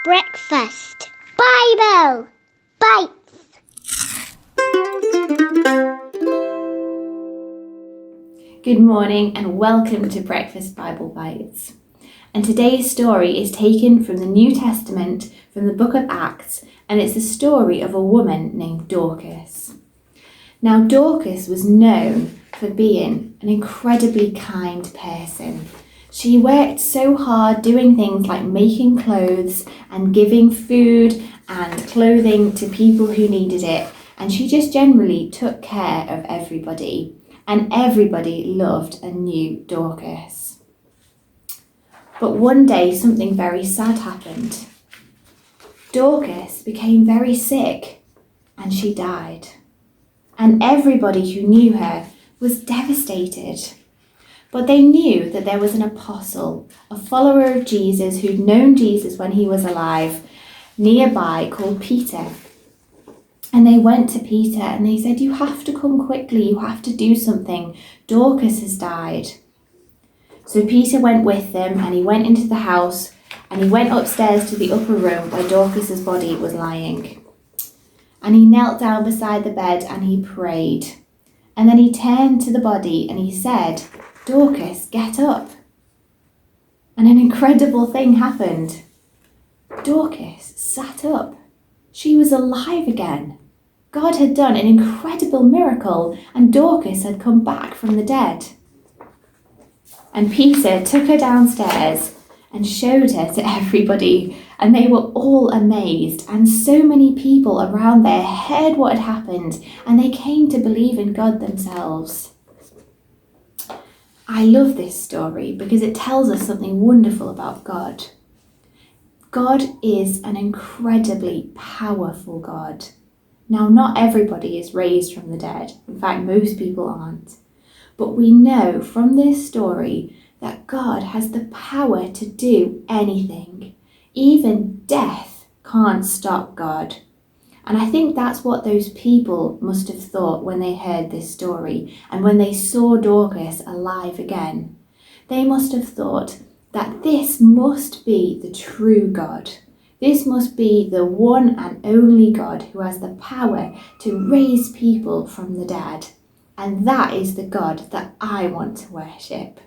Breakfast Bible Bites. Good morning and welcome to Breakfast Bible Bites. And today's story is taken from the New Testament, from the book of Acts, and it's the story of a woman named Dorcas. Now, Dorcas was known for being an incredibly kind person. She worked so hard doing things like making clothes and giving food and clothing to people who needed it, and she just generally took care of everybody. And everybody loved and knew Dorcas. But one day something very sad happened. Dorcas became very sick and she died. And everybody who knew her was devastated. But they knew that there was an apostle, a follower of Jesus who'd known Jesus when he was alive, nearby, called Peter. And they went to Peter and they said, "You have to come quickly, you have to do something. Dorcas has died." So Peter went with them and he went into the house and he went upstairs to the upper room where Dorcas's body was lying. And he knelt down beside the bed and he prayed. And then he turned to the body and he said, "Dorcas, get up." And an incredible thing happened. Dorcas sat up. She was alive again. God had done an incredible miracle and Dorcas had come back from the dead. And Peter took her downstairs and showed her to everybody, and they were all amazed, and so many people around there heard what had happened and they came to believe in God themselves. I love this story because it tells us something wonderful about God. God is an incredibly powerful God. Now, not everybody is raised from the dead. In fact, most people aren't. But we know from this story that God has the power to do anything. Even death can't stop God. And I think that's what those people must have thought when they heard this story and when they saw Dorcas alive again. They must have thought that this must be the true God. This must be the one and only God who has the power to raise people from the dead. And that is the God that I want to worship.